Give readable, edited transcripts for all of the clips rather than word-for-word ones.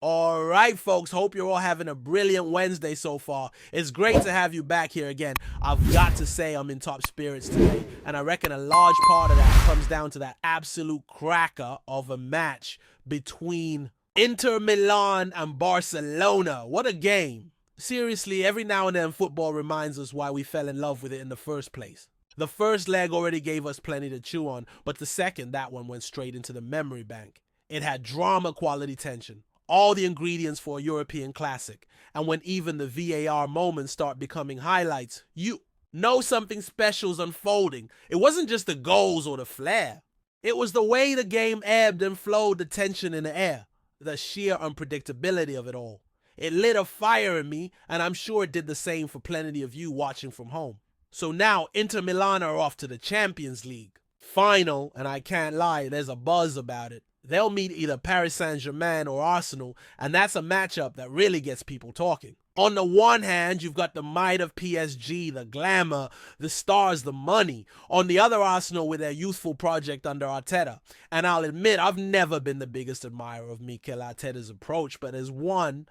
All right, folks. Hope you're all having a brilliant Wednesday so far. It's great to have you back here again. I've got to say I'm in top spirits today, and I reckon a large part of that comes down to that absolute cracker of a match between Inter Milan and Barcelona. What a game. Seriously, every now and then football reminds us why we fell in love with it in the first place. The first leg already gave us plenty to chew on, but the second, that one went straight into the memory bank. It had drama quality tension, all the ingredients for a European classic. And when even the VAR moments start becoming highlights, you know something special's unfolding. It wasn't just the goals or the flair. It was the way the game ebbed and flowed, the tension in the air, the sheer unpredictability of it all. It lit a fire in me, and I'm sure it did the same for plenty of you watching from home. So now Inter Milan are off to the Champions League final, and I can't lie, there's a buzz about it. They'll meet either Paris Saint-Germain or Arsenal, and that's a matchup that really gets people talking. On the one hand, you've got the might of PSG, the glamour, the stars, the money. On the other, Arsenal with their youthful project under Arteta. And I'll admit, I've never been the biggest admirer of Mikel Arteta's approach, but as one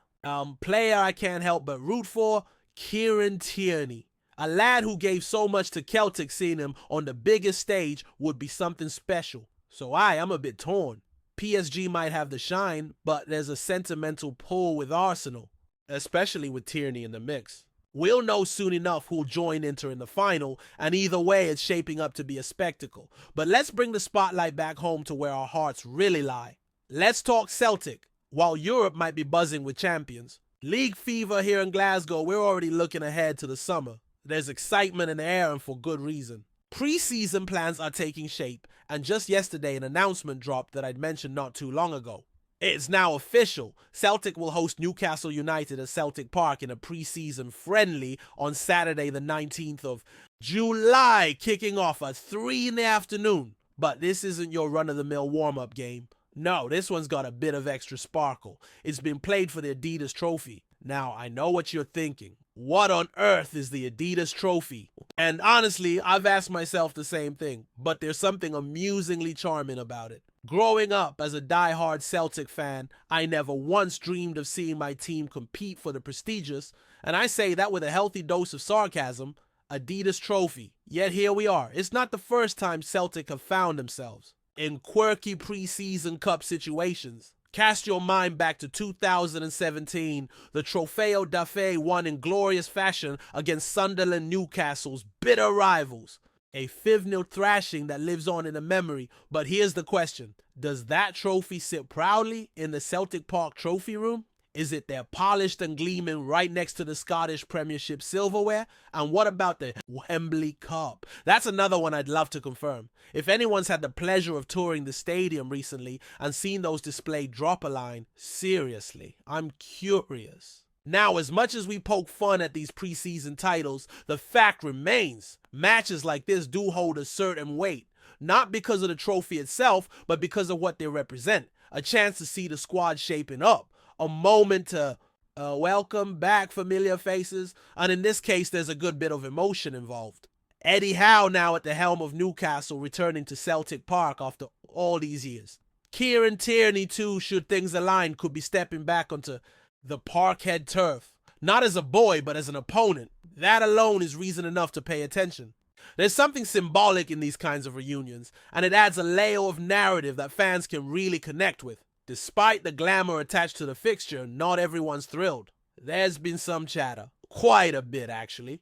player I can't help but root for, Kieran Tierney. A lad who gave so much to Celtic, seeing him on the biggest stage would be something special. So I'm a bit torn. PSG might have the shine, but there's a sentimental pull with Arsenal, especially with Tierney in the mix. We'll know soon enough who'll join Inter in the final, and either way it's shaping up to be a spectacle. But let's bring the spotlight back home to where our hearts really lie. Let's talk Celtic. While Europe might be buzzing with champions, league fever here in Glasgow, we're already looking ahead to the summer. There's excitement in the air, and for good reason. Preseason plans are taking shape, and just yesterday an announcement dropped that I'd mentioned not too long ago. It's now official. Celtic will host Newcastle United at Celtic Park in a preseason friendly on Saturday the 19th of July, kicking off at 3 in the afternoon. But this isn't your run-of-the-mill warm-up game. No, this one's got a bit of extra sparkle. It's been played for the Adidas Trophy. Now, I know what you're thinking. What on earth is the Adidas Trophy? And honestly, I've asked myself the same thing, but there's something amusingly charming about it. Growing up as a die-hard Celtic fan, I never once dreamed of seeing my team compete for the prestigious, and I say that with a healthy dose of sarcasm, Adidas Trophy. Yet here we are. It's not the first time Celtic have found themselves in quirky preseason cup situations. Cast your mind back to 2017. The Trofeo da Fe won in glorious fashion against Sunderland Newcastle's bitter rivals. A 5-0 thrashing that lives on in the memory. But here's the question. Does that trophy sit proudly in the Celtic Park trophy room? Is it there polished and gleaming right next to the Scottish Premiership silverware? And what about the Wembley Cup? That's another one I'd love to confirm. If anyone's had the pleasure of touring the stadium recently and seen those displayed drop a line, seriously, I'm curious. Now, as much as we poke fun at these preseason titles, the fact remains, matches like this do hold a certain weight. Not because of the trophy itself, but because of what they represent. A chance to see the squad shaping up. A moment to welcome back familiar faces, and in this case there's a good bit of emotion involved. Eddie Howe now at the helm of Newcastle, returning to Celtic Park after all these years. Kieran Tierney too, should things align, could be stepping back onto the Parkhead turf. Not as a boy, but as an opponent. That alone is reason enough to pay attention. There's something symbolic in these kinds of reunions, and it adds a layer of narrative that fans can really connect with. Despite the glamour attached to the fixture, not everyone's thrilled. There's been some chatter, quite a bit actually,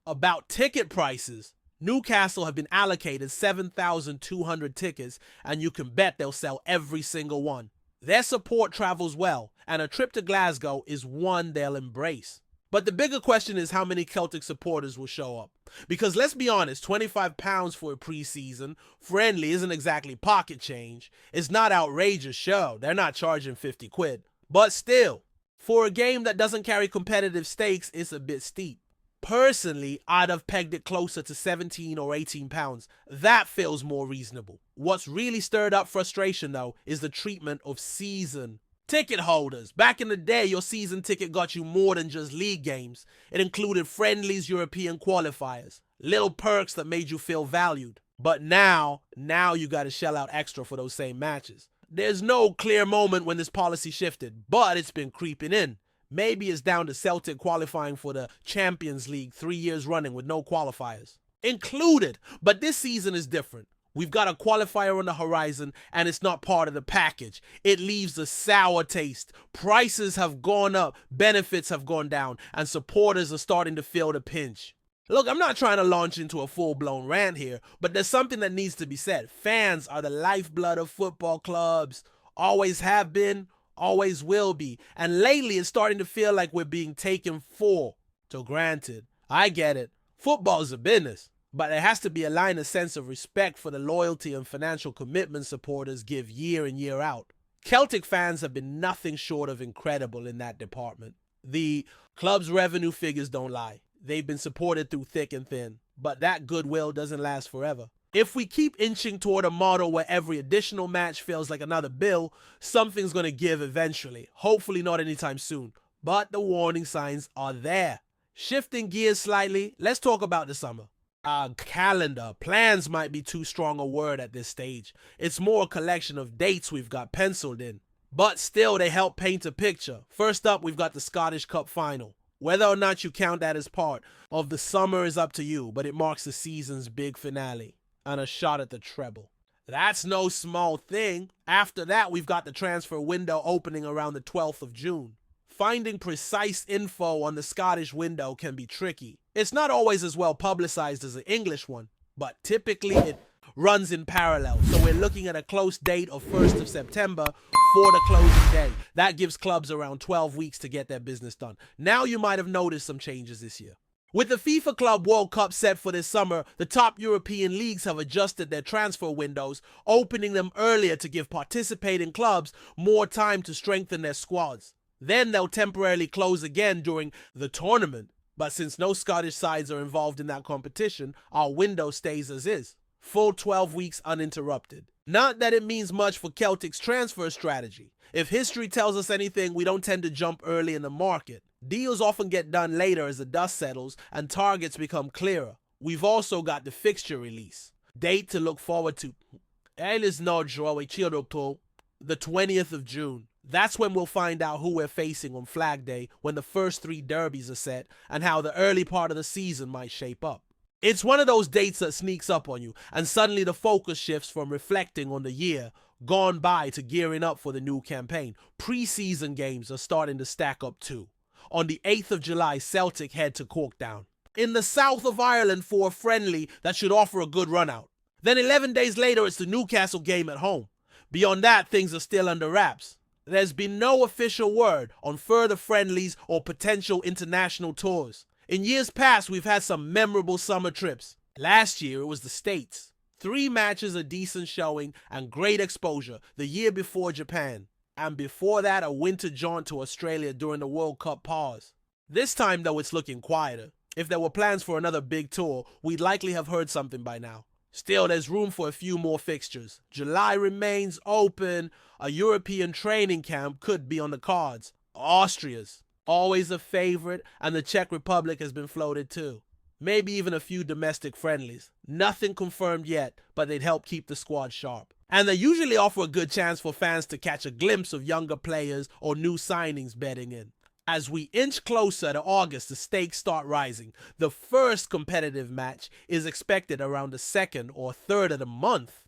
about ticket prices. Newcastle have been allocated 7,200 tickets, and you can bet they'll sell every single one. Their support travels well, and a trip to Glasgow is one they'll embrace. But the bigger question is how many Celtic supporters will show up. Because let's be honest, £25 for a preseason friendly isn't exactly pocket change. It's not outrageous, sure, they're not charging 50 quid. But still, for a game that doesn't carry competitive stakes, it's a bit steep. Personally, I'd have pegged it closer to 17 or 18 pounds. That feels more reasonable. What's really stirred up frustration though is the treatment of season ticket holders. Back in the day, your season ticket got you more than just league games. It included friendlies, European qualifiers, little perks that made you feel valued. But now you gotta shell out extra for those same matches. There's no clear moment when this policy shifted, but it's been creeping in. Maybe it's down to Celtic qualifying for the Champions League 3 years running with no qualifiers included. But this season is different. We've got a qualifier on the horizon, and it's not part of the package. It leaves a sour taste. Prices have gone up, benefits have gone down, and supporters are starting to feel the pinch. Look, I'm not trying to launch into a full-blown rant here, but there's something that needs to be said. Fans are the lifeblood of football clubs. Always have been, always will be. And lately, it's starting to feel like we're being taken for granted. I get it. Football's a business. But there has to be a line of sense of respect for the loyalty and financial commitment supporters give year in, year out. Celtic fans have been nothing short of incredible in that department. The club's revenue figures don't lie. They've been supported through thick and thin. But that goodwill doesn't last forever. If we keep inching toward a model where every additional match feels like another bill, something's going to give eventually. Hopefully not anytime soon. But the warning signs are there. Shifting gears slightly, let's talk about the summer. Calendar. Plans might be too strong a word at this stage. It's more a collection of dates we've got penciled in. But still, they help paint a picture. First up, we've got the Scottish Cup final. Whether or not you count that as part of the summer is up to you, but it marks the season's big finale and a shot at the treble. That's no small thing. After that, we've got the transfer window opening around the 12th of June. Finding precise info on the Scottish window can be tricky. It's not always as well publicized as the English one, but typically it runs in parallel. So we're looking at a close date of 1st of September for the closing day. That gives clubs around 12 weeks to get their business done. Now you might have noticed some changes this year. With the FIFA Club World Cup set for this summer, the top European leagues have adjusted their transfer windows, opening them earlier to give participating clubs more time to strengthen their squads. Then they'll temporarily close again during the tournament. But since no Scottish sides are involved in that competition, our window stays as is. Full 12 weeks uninterrupted. Not that it means much for Celtic's transfer strategy. If history tells us anything, we don't tend to jump early in the market. Deals often get done later as the dust settles and targets become clearer. We've also got the fixture release. Date to look forward to. The 20th of June. That's when we'll find out who we're facing on Flag Day, when the first 3 derbies are set, and how the early part of the season might shape up. It's one of those dates that sneaks up on you, and suddenly the focus shifts from reflecting on the year gone by to gearing up for the new campaign. Preseason games are starting to stack up too. On the 8th of July, Celtic head to Corktown, in the south of Ireland for a friendly that should offer a good run out. Then 11 days later, it's the Newcastle game at home. Beyond that, things are still under wraps. There's been no official word on further friendlies or potential international tours. In years past, we've had some memorable summer trips. Last year, it was the States. 3 matches, a decent showing, and great exposure. The year before, Japan. And before that, a winter jaunt to Australia during the World Cup pause. This time, though, it's looking quieter. If there were plans for another big tour, we'd likely have heard something by now. Still, there's room for a few more fixtures. July remains open. A European training camp could be on the cards. Austria's always a favorite, and the Czech Republic has been floated too. Maybe even a few domestic friendlies. Nothing confirmed yet, but they'd help keep the squad sharp. And they usually offer a good chance for fans to catch a glimpse of younger players or new signings bedding in. As we inch closer to August, the stakes start rising. The first competitive match is expected around the 2nd or 3rd of the month,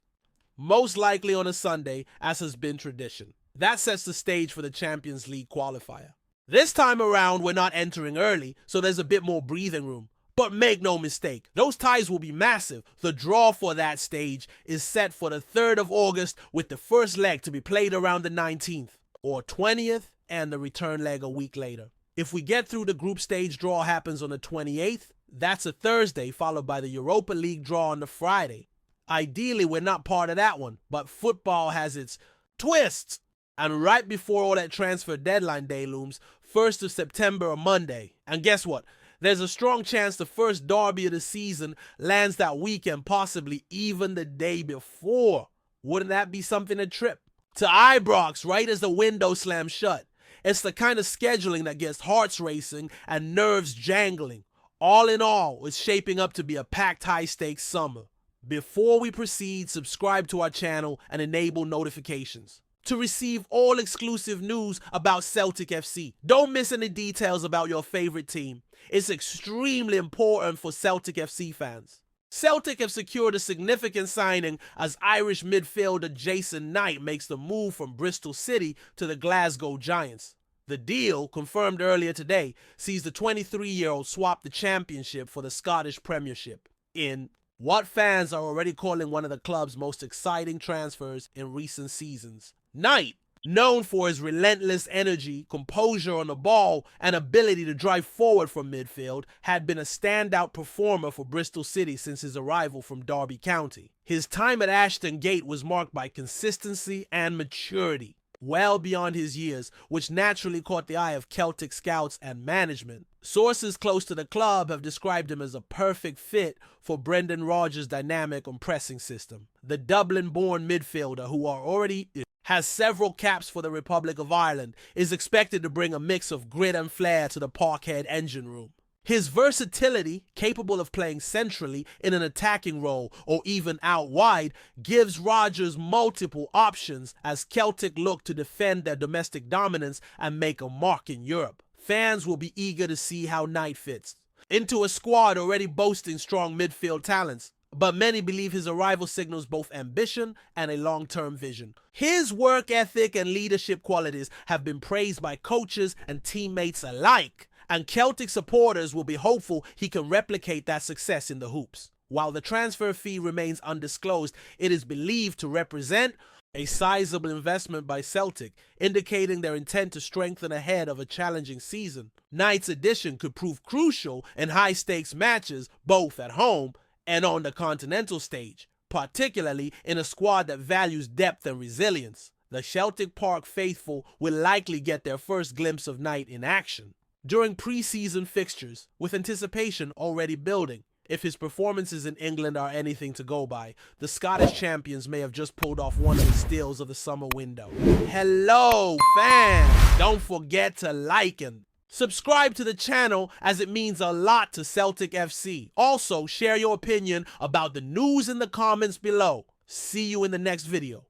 most likely on a Sunday, as has been tradition. That sets the stage for the Champions League qualifier. This time around, we're not entering early, so there's a bit more breathing room. But make no mistake, those ties will be massive. The draw for that stage is set for the 3rd of August, with the first leg to be played around the 19th or 20th, and the return leg a week later. If we get through, the group stage draw happens on the 28th. That's a Thursday, followed by the Europa League draw on the Friday. Ideally, we're not part of that one, but football has its twists. And right before all that transfer deadline day looms, 1st of September, a Monday. And guess what? There's a strong chance the first derby of the season lands that weekend, possibly even the day before. Wouldn't that be something to trip? To Ibrox, right as the window slams shut. It's the kind of scheduling that gets hearts racing and nerves jangling. All in all, it's shaping up to be a packed high-stakes summer. Before we proceed, subscribe to our channel and enable notifications. to receive all exclusive news about Celtic FC. Don't miss any details about your favorite team. It's extremely important for Celtic FC fans. Celtic have secured a significant signing as Irish midfielder Jason Knight makes the move from Bristol City to the Glasgow Giants. The deal, confirmed earlier today, sees the 23-year-old swap the championship for the Scottish Premiership in what fans are already calling one of the club's most exciting transfers in recent seasons. Knight, known for his relentless energy, composure on the ball, and ability to drive forward from midfield, had been a standout performer for Bristol City since his arrival from Derby County. His time at Ashton Gate was marked by consistency and maturity, well beyond his years, which naturally caught the eye of Celtic scouts and management. Sources close to the club have described him as a perfect fit for Brendan Rodgers' dynamic and pressing system. The Dublin-born midfielder, who already has several caps for the Republic of Ireland, is expected to bring a mix of grit and flair to the Parkhead engine room. His versatility, capable of playing centrally in an attacking role or even out wide, gives Rodgers multiple options as Celtic look to defend their domestic dominance and make a mark in Europe. Fans will be eager to see how Knight fits into a squad already boasting strong midfield talents, but many believe his arrival signals both ambition and a long-term vision. His work ethic and leadership qualities have been praised by coaches and teammates alike, and Celtic supporters will be hopeful he can replicate that success in the hoops. While the transfer fee remains undisclosed, it is believed to represent a sizable investment by Celtic, indicating their intent to strengthen ahead of a challenging season. Knight's addition could prove crucial in high-stakes matches, both at home and on the continental stage, particularly in a squad that values depth and resilience. The Celtic Park faithful will likely get their first glimpse of Knight in action during preseason fixtures, with anticipation already building. If his performances in England are anything to go by, the Scottish champions may have just pulled off one of the steals of the summer window. Hello, fans! Don't forget to like and subscribe to the channel, as it means a lot to Celtic FC. Also, share your opinion about the news in the comments below. See you in the next video.